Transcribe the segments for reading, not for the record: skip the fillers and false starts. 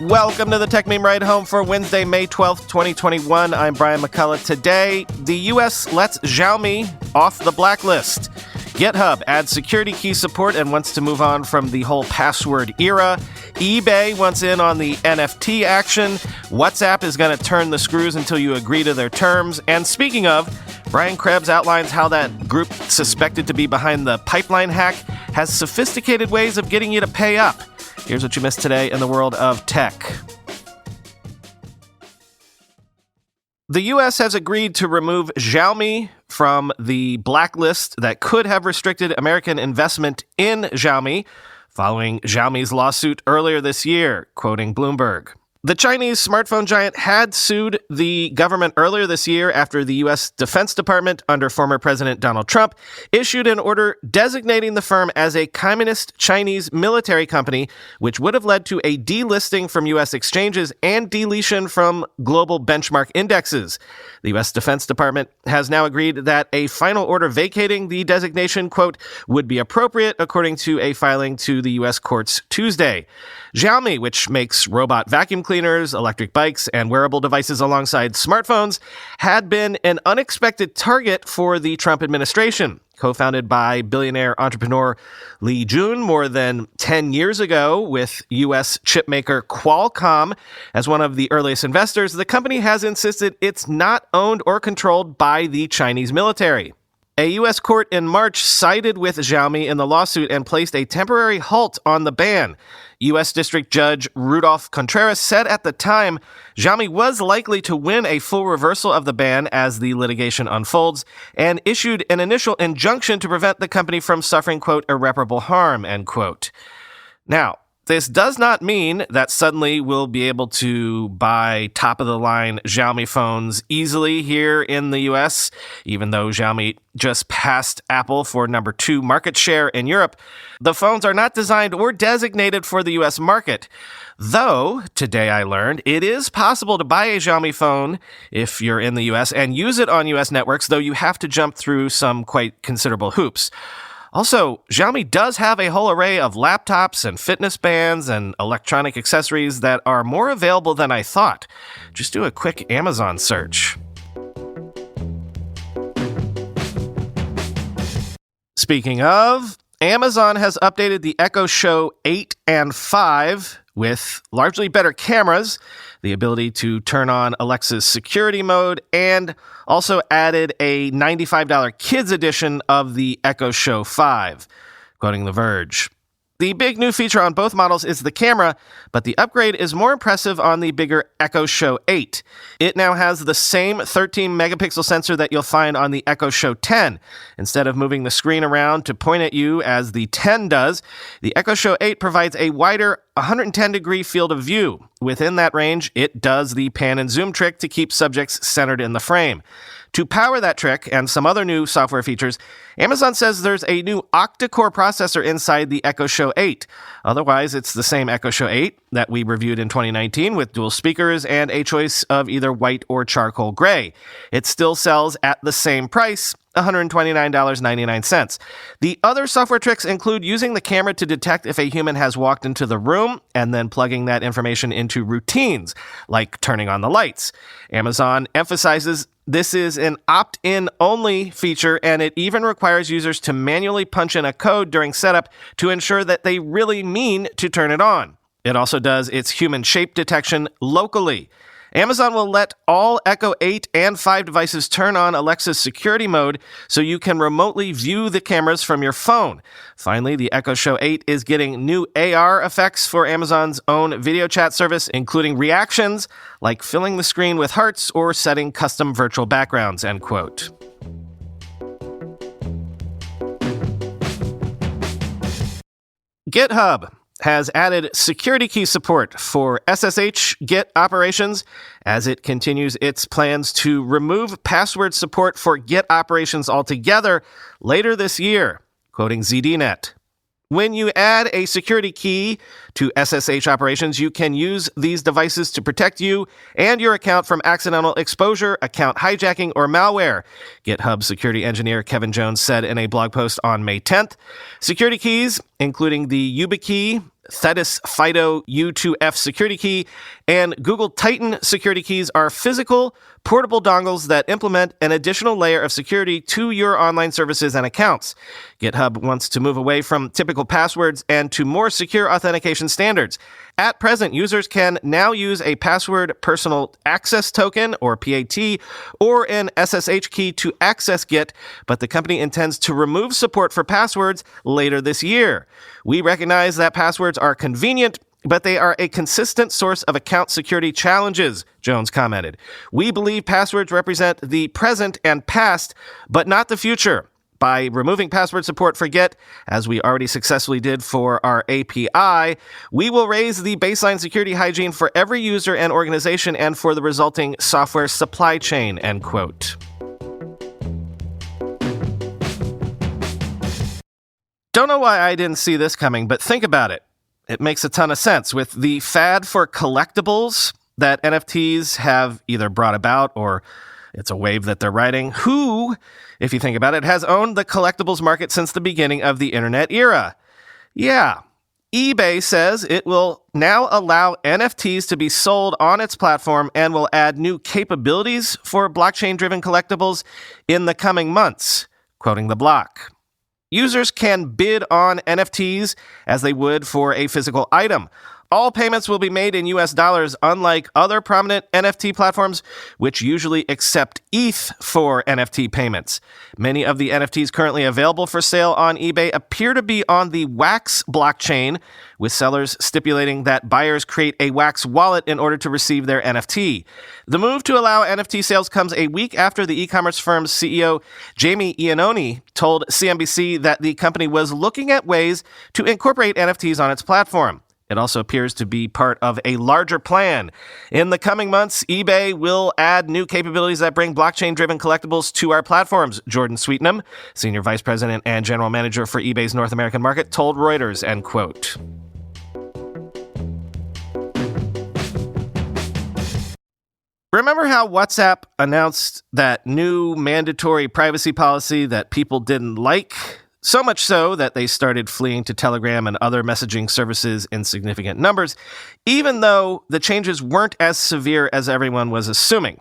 Welcome to the Tech Meme Ride Home for Wednesday, May 12th, 2021. I'm Brian McCullough. Today, the U.S. lets Xiaomi off the blacklist. GitHub adds security key support and wants to move on from the whole password era. eBay wants in on the NFT action. WhatsApp is going to turn the screws until you agree to their terms. And speaking of, Brian Krebs outlines how that group suspected to be behind the pipeline hack has sophisticated ways of getting you to pay up. Here's what you missed today in the world of tech. The U.S. has agreed to remove Xiaomi from the blacklist that could have restricted American investment in Xiaomi following Xiaomi's lawsuit earlier this year, quoting Bloomberg. The Chinese smartphone giant had sued the government earlier this year after the U.S. Defense Department, under former President Donald Trump, issued an order designating the firm as a communist Chinese military company, which would have led to a delisting from U.S. exchanges and deletion from global benchmark indexes. The U.S. Defense Department has now agreed that a final order vacating the designation, quote, would be appropriate, according to a filing to the U.S. courts Tuesday. Xiaomi, which makes robot vacuum cleaners, electric bikes, and wearable devices alongside smartphones, had been an unexpected target for the Trump administration. Co-founded by billionaire entrepreneur Li Jun more than 10 years ago with U.S. chipmaker Qualcomm as one of the earliest investors, the company has insisted it's not owned or controlled by the Chinese military. A U.S. court in March sided with Xiaomi in the lawsuit and placed a temporary halt on the ban. U.S. District Judge Rudolph Contreras said at the time Xiaomi was likely to win a full reversal of the ban as the litigation unfolds, and issued an initial injunction to prevent the company from suffering, quote, irreparable harm, end quote. Now, this does not mean that suddenly we'll be able to buy top-of-the-line Xiaomi phones easily here in the U.S., even though Xiaomi just passed Apple for number 2 market share in Europe. The phones are not designed or designated for the U.S. market. Though, today I learned, it is possible to buy a Xiaomi phone if you're in the U.S. and use it on U.S. networks, though you have to jump through some quite considerable hoops. Also, Xiaomi does have a whole array of laptops and fitness bands and electronic accessories that are more available than I thought. Just do a quick Amazon search. Speaking of, Amazon has updated the Echo Show 8 and 5 with largely better cameras, the ability to turn on Alexa's security mode, and also added a $95 kids edition of the Echo Show 5, quoting The Verge. The big new feature on both models is the camera, but the upgrade is more impressive on the bigger Echo Show 8. It now has the same 13-megapixel sensor that you'll find on the Echo Show 10. Instead of moving the screen around to point at you as the 10 does, the Echo Show 8 provides a wider 110-degree field of view. Within that range, it does the pan and zoom trick to keep subjects centered in the frame. To power that trick and some other new software features, Amazon says there's a new octa-core processor inside the Echo Show 8. Otherwise, it's the same Echo Show 8 that we reviewed in 2019 with dual speakers and a choice of either white or charcoal gray. It still sells at the same price, $129.99. The other software tricks include using the camera to detect if a human has walked into the room and then plugging that information into routines, like turning on the lights. Amazon emphasizes this is an opt-in only feature, and it even requires users to manually punch in a code during setup to ensure that they really mean to turn it on. It also does its human shape detection locally. Amazon will let all Echo 8 and 5 devices turn on Alexa's security mode so you can remotely view the cameras from your phone. Finally, the Echo Show 8 is getting new AR effects for Amazon's own video chat service, including reactions like filling the screen with hearts or setting custom virtual backgrounds, end quote. GitHub has added security key support for SSH Git operations as it continues its plans to remove password support for Git operations altogether later this year, quoting ZDNet. When you add a security key to SSH operations, you can use these devices to protect you and your account from accidental exposure, account hijacking, or malware, GitHub security engineer Kevin Jones said in a blog post on May 10th. Security keys, including the YubiKey, Thetis FIDO U2F security key and Google Titan security keys are physical, portable dongles that implement an additional layer of security to your online services and accounts. GitHub wants to move away from typical passwords and to more secure authentication standards. At present, users can now use a password personal access token, or PAT, or an SSH key to access Git, but the company intends to remove support for passwords later this year. We recognize that passwords are convenient, but they are a consistent source of account security challenges, Jones commented. We believe passwords represent the present and past, but not the future. By removing password support for Git, as we already successfully did for our API, we will raise the baseline security hygiene for every user and organization and for the resulting software supply chain, end quote. Don't know why I didn't see this coming, but think about it. It makes a ton of sense. With the fad for collectibles that NFTs have either brought about or it's a wave that they're riding, who, if you think about it, has owned the collectibles market since the beginning of the internet era? Yeah, eBay says it will now allow NFTs to be sold on its platform and will add new capabilities for blockchain-driven collectibles in the coming months, quoting The Block. Users can bid on NFTs as they would for a physical item. All payments will be made in US dollars, unlike other prominent NFT platforms, which usually accept ETH for NFT payments. Many of the NFTs currently available for sale on eBay appear to be on the Wax blockchain, with sellers stipulating that buyers create a Wax wallet in order to receive their NFT. The move to allow NFT sales comes a week after the e-commerce firm's CEO, Jamie Iannone, told CNBC that the company was looking at ways to incorporate NFTs on its platform. It also appears to be part of a larger plan. In the coming months, eBay will add new capabilities that bring blockchain-driven collectibles to our platforms, Jordan Sweetnam, Senior Vice President and General Manager for eBay's North American market, told Reuters, end quote. Remember how WhatsApp announced that new mandatory privacy policy that people didn't like? So much so that they started fleeing to Telegram and other messaging services in significant numbers, even though the changes weren't as severe as everyone was assuming.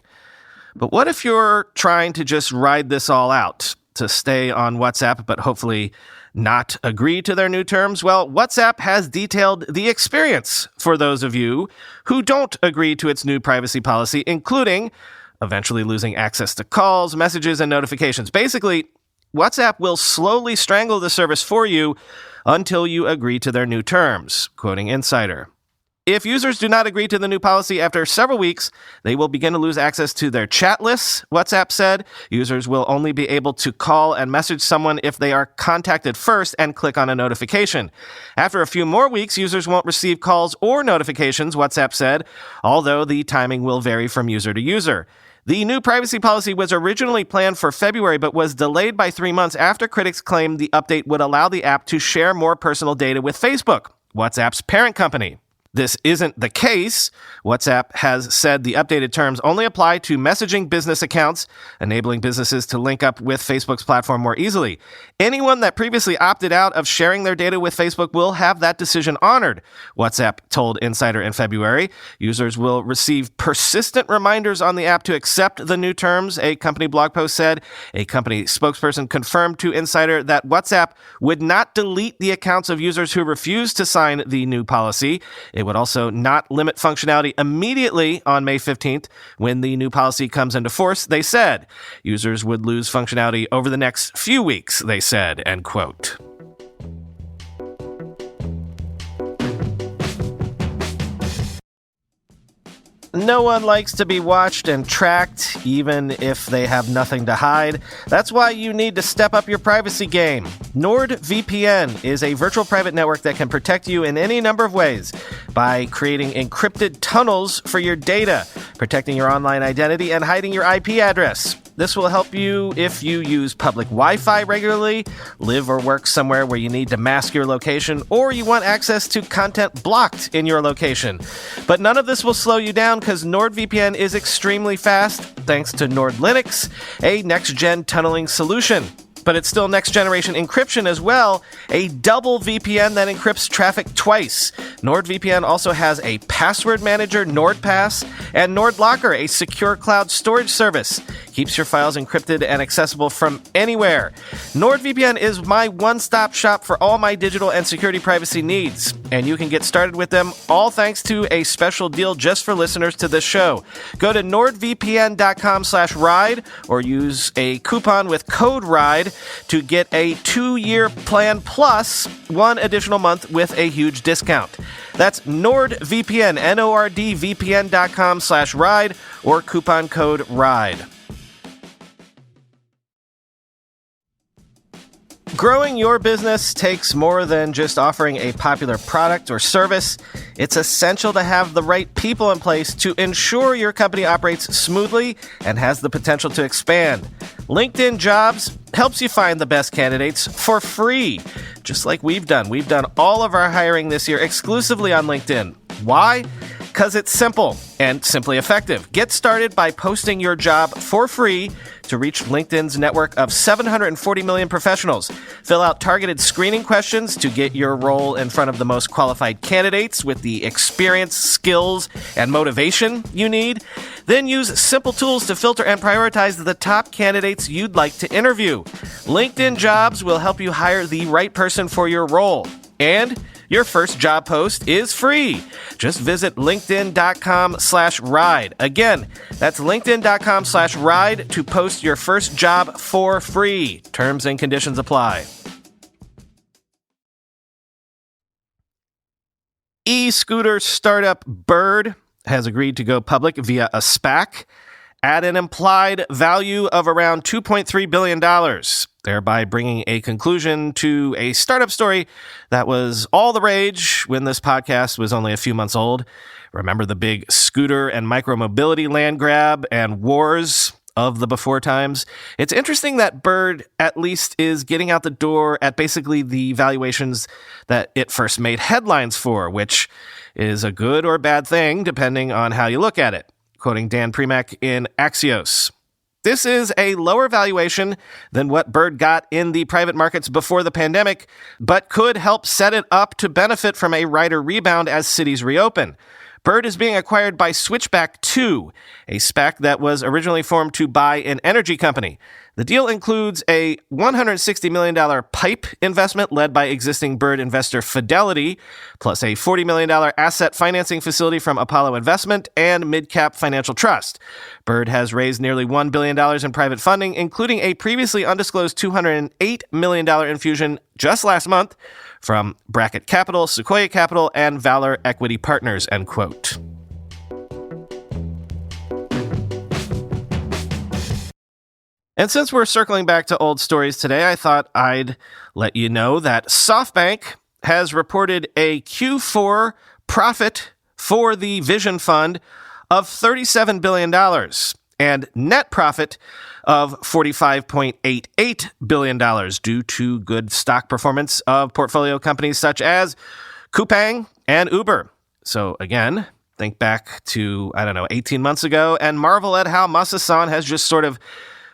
But what if you're trying to just ride this all out, to stay on WhatsApp, but hopefully not agree to their new terms? Well, WhatsApp has detailed the experience for those of you who don't agree to its new privacy policy, including eventually losing access to calls, messages, and notifications. Basically, WhatsApp will slowly strangle the service for you until you agree to their new terms, quoting Insider. If users do not agree to the new policy after several weeks, they will begin to lose access to their chat lists, WhatsApp said. Users will only be able to call and message someone if they are contacted first and click on a notification. After a few more weeks, users won't receive calls or notifications, WhatsApp said, although the timing will vary from user to user. The new privacy policy was originally planned for February, but was delayed by 3 months after critics claimed the update would allow the app to share more personal data with Facebook, WhatsApp's parent company. This isn't the case. WhatsApp has said the updated terms only apply to messaging business accounts, enabling businesses to link up with Facebook's platform more easily. Anyone that previously opted out of sharing their data with Facebook will have that decision honored, WhatsApp told Insider in February. Users will receive persistent reminders on the app to accept the new terms, a company blog post said. A company spokesperson confirmed to Insider that WhatsApp would not delete the accounts of users who refused to sign the new policy. It would also not limit functionality immediately on May 15th. When the new policy comes into force, they said users would lose functionality over the next few weeks, they said, end quote. No one likes to be watched and tracked, even if they have nothing to hide. That's why you need to step up your privacy game. NordVPN is a virtual private network that can protect you in any number of ways by creating encrypted tunnels for your data, protecting your online identity, and hiding your IP address. This will help you if you use public Wi-Fi regularly, live or work somewhere where you need to mask your location, or you want access to content blocked in your location. But none of this will slow you down because NordVPN is extremely fast, thanks to NordLynx, a next-gen tunneling solution. but it's still next-generation encryption as well, a double VPN that encrypts traffic twice. NordVPN also has a password manager, NordPass, and NordLocker, a secure cloud storage service. Keeps your files encrypted and accessible from anywhere. NordVPN is my one-stop shop for all my digital and security privacy needs, and you can get started with them all thanks to a special deal just for listeners to this show. Go to nordvpn.com/ride or use a coupon with code RIDE to get a 2-year plan plus 1 additional month with a huge discount. That's NordVPN, NORDVPN.com/ride or coupon code RIDE. Growing your business takes more than just offering a popular product or service. It's essential to have the right people in place to ensure your company operates smoothly and has the potential to expand. LinkedIn Jobs helps you find the best candidates for free, just like we've done. We've done all of our hiring this year exclusively on LinkedIn. Why? Because it's simple and simply effective. Get started by posting your job for free to reach LinkedIn's network of 740 million professionals. Fill out targeted screening questions to get your role in front of the most qualified candidates with the experience, skills, and motivation you need. Then use simple tools to filter and prioritize the top candidates you'd like to interview. LinkedIn Jobs will help you hire the right person for your role. And your first job post is free. Just visit linkedin.com/ride. Again, that's linkedin.com/ride to post your first job for free. Terms and conditions apply. E-scooter startup Bird has agreed to go public via a SPAC at an implied value of around $2.3 billion, thereby bringing a conclusion to a startup story that was all the rage when this podcast was only a few months old. Remember the big scooter and micromobility land grab and wars of the before times? It's interesting that Bird at least is getting out the door at basically the valuations that it first made headlines for, which is a good or bad thing depending on how you look at it. Quoting Dan Primack in Axios. This is a lower valuation than what Bird got in the private markets before the pandemic, but could help set it up to benefit from a rider rebound as cities reopen. Bird is being acquired by Switchback 2, a SPAC that was originally formed to buy an energy company. The deal includes a $160 million PIPE investment led by existing Bird investor Fidelity, plus a $40 million asset financing facility from Apollo Investment and MidCap Financial Trust. Bird has raised nearly $1 billion in private funding, including a previously undisclosed $208 million infusion just last month from Bracket Capital, Sequoia Capital, and Valor Equity Partners, end quote. And since we're circling back to old stories today, I thought I'd let you know that SoftBank has reported a Q4 profit for the Vision Fund of $37 billion and net profit of $45.88 billion due to good stock performance of portfolio companies such as Coupang and Uber. So again, think back to, 18 months ago and marvel at how Masa Son has just sort of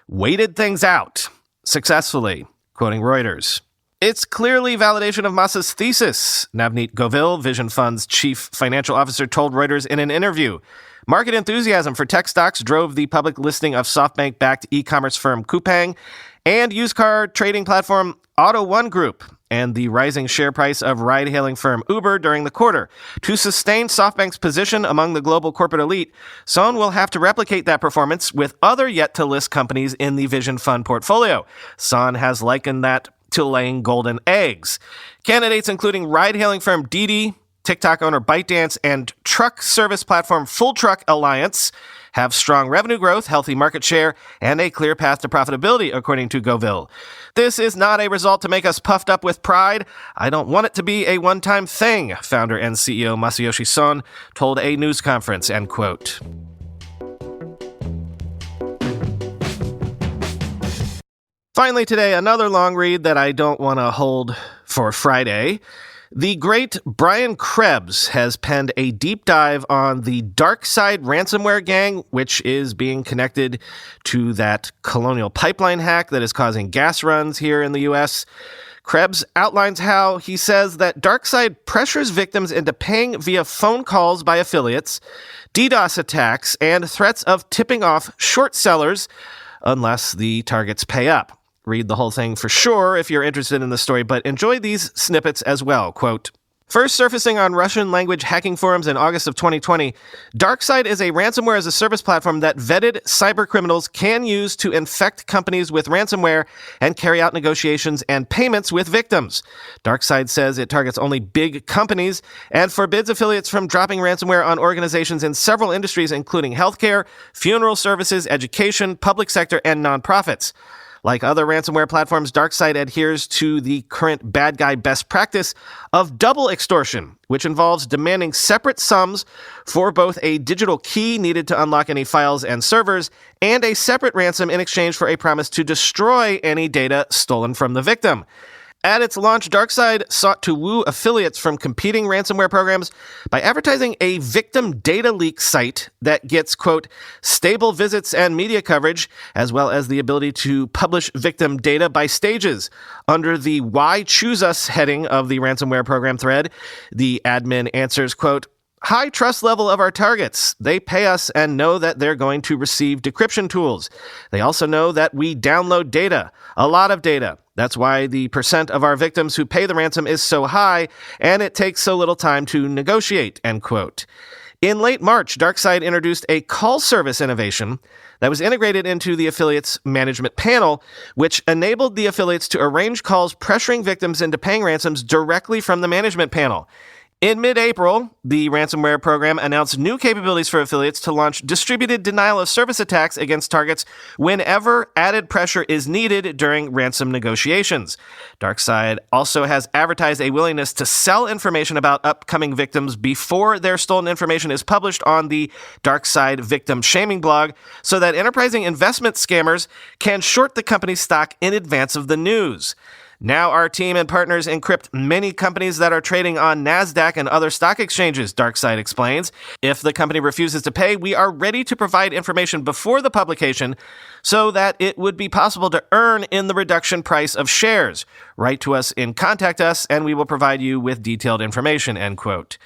waited things out successfully, quoting Reuters. It's clearly validation of Masa's thesis, Navneet Govil, Vision Fund's chief financial officer, told Reuters in an interview. Market enthusiasm for tech stocks drove the public listing of SoftBank-backed e-commerce firm Coupang and used car trading platform Auto1 Group and the rising share price of ride-hailing firm Uber during the quarter. To sustain SoftBank's position among the global corporate elite, Son will have to replicate that performance with other yet-to-list companies in the Vision Fund portfolio. Son has likened that to laying golden eggs. Candidates including ride-hailing firm Didi, TikTok owner ByteDance, and truck service platform Full Truck Alliance have strong revenue growth, healthy market share, and a clear path to profitability, according to Govil. This is not a result to make us puffed up with pride. I don't want it to be a one-time thing, founder and CEO Masayoshi Son told a news conference, end quote. Finally today, another long read that I don't want to hold for Friday. The great Brian Krebs has penned a deep dive on the DarkSide ransomware gang, which is being connected to that Colonial Pipeline hack that is causing gas runs here in the U.S. Krebs outlines how he says that DarkSide pressures victims into paying via phone calls by affiliates, DDoS attacks, and threats of tipping off short sellers unless the targets pay up. Read the whole thing for sure if you're interested in the story, but enjoy these snippets as well. Quote, first surfacing on Russian language hacking forums in August of 2020, DarkSide is a ransomware as a service platform that vetted cybercriminals can use to infect companies with ransomware and carry out negotiations and payments with victims. DarkSide says it targets only big companies and forbids affiliates from dropping ransomware on organizations in several industries, including healthcare, funeral services, education, public sector, and nonprofits. Like other ransomware platforms, DarkSide adheres to the current bad guy best practice of double extortion, which involves demanding separate sums for both a digital key needed to unlock any files and servers and a separate ransom in exchange for a promise to destroy any data stolen from the victim. At its launch, DarkSide sought to woo affiliates from competing ransomware programs by advertising a victim data leak site that gets, quote, stable visits and media coverage, as well as the ability to publish victim data by stages. Under the Why Choose Us heading of the ransomware program thread, the admin answers, quote, high trust level of our targets. They pay us and know that they're going to receive decryption tools. They also know that we download data, a lot of data. That's why the percent of our victims who pay the ransom is so high, and it takes so little time to negotiate, end quote. In late March, DarkSide introduced a call service innovation that was integrated into the affiliate's management panel, which enabled the affiliates to arrange calls pressuring victims into paying ransoms directly from the management panel. In mid-April, the ransomware program announced new capabilities for affiliates to launch distributed denial-of-service attacks against targets whenever added pressure is needed during ransom negotiations. DarkSide also has advertised a willingness to sell information about upcoming victims before their stolen information is published on the DarkSide victim shaming blog so that enterprising investment scammers can short the company's stock in advance of the news. Now our team and partners encrypt many companies that are trading on NASDAQ and other stock exchanges, DarkSide explains. If the company refuses to pay, we are ready to provide information before the publication so that it would be possible to earn in the reduction price of shares. Write to us and contact us, and we will provide you with detailed information, end quote.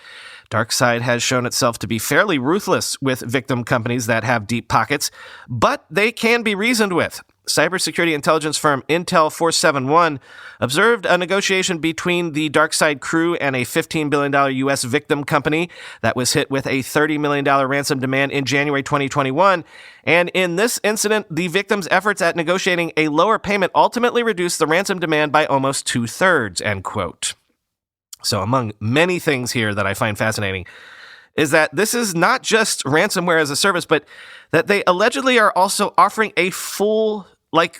DarkSide has shown itself to be fairly ruthless with victim companies that have deep pockets, but they can be reasoned with. Cybersecurity intelligence firm Intel 471 observed a negotiation between the DarkSide crew and a $15 billion U.S. victim company that was hit with a $30 million ransom demand in January 2021. And in this incident, the victim's efforts at negotiating a lower payment ultimately reduced the ransom demand by almost 2/3, end quote. So among many things here that I find fascinating is that this is not just ransomware as a service, but that they allegedly are also offering a full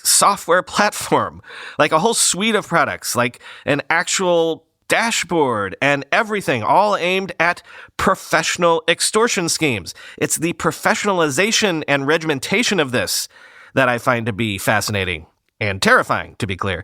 software platform, like a whole suite of products, like an actual dashboard and everything, all aimed at professional extortion schemes. It's the professionalization and regimentation of this that I find to be fascinating and terrifying, to be clear.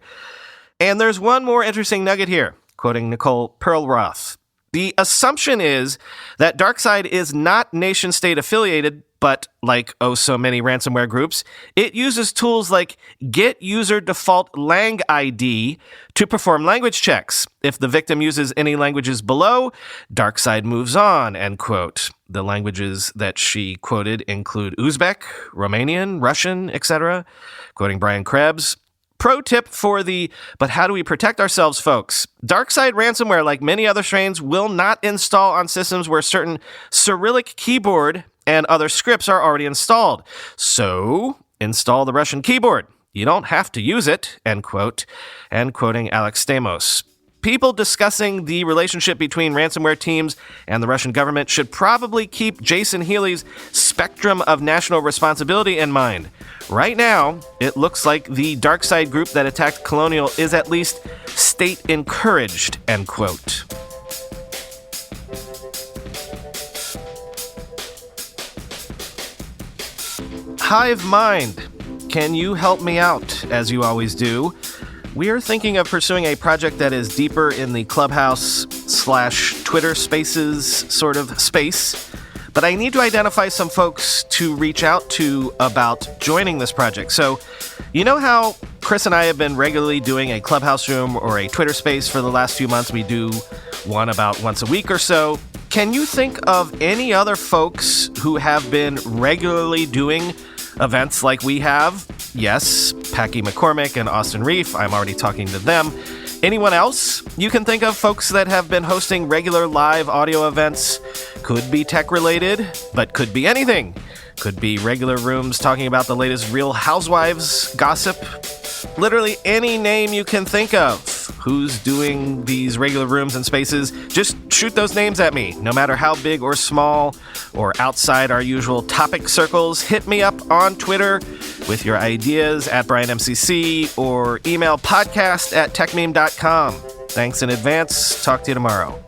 And there's one more interesting nugget here, quoting Nicole Perlroth. The assumption is that DarkSide is not nation-state affiliated, but like so many ransomware groups, it uses tools like Get User Default Lang ID to perform language checks. If the victim uses any languages below, DarkSide moves on, end quote. The languages that she quoted include Uzbek, Romanian, Russian, etc. Quoting Brian Krebs, pro tip for the "but how do we protect ourselves" folks. DarkSide ransomware, like many other strains, will not install on systems where certain Cyrillic keyboard and other scripts are already installed. So, install the Russian keyboard. You don't have to use it, end quote. And quoting Alex Stamos. People discussing the relationship between ransomware teams and the Russian government should probably keep Jason Healy's spectrum of national responsibility in mind. Right now, it looks like the DarkSide group that attacked Colonial is at least state-encouraged, end quote. Hive Mind, can you help me out, as you always do? We're thinking of pursuing a project that is deeper in the Clubhouse Twitter Spaces sort of space. But I need to identify some folks to reach out to about joining this project. So, you know how Chris and I have been regularly doing a Clubhouse room or a Twitter space for the last few months? We do one about once a week or so. Can you think of any other folks who have been regularly doing events like we have? Yes, Packy McCormick and Austin Reef. I'm already talking to them. Anyone else you can think of? Folks that have been hosting regular live audio events. Could be tech related, but could be anything. Could be regular rooms talking about the latest Real Housewives gossip. Literally any name you can think of. Who's doing these regular rooms and spaces? Just shoot those names at me. No matter how big or small or outside our usual topic circles, hit me up on Twitter with your ideas at BrianMCC or email podcast@techmeme.com. Thanks in advance. Talk to you tomorrow.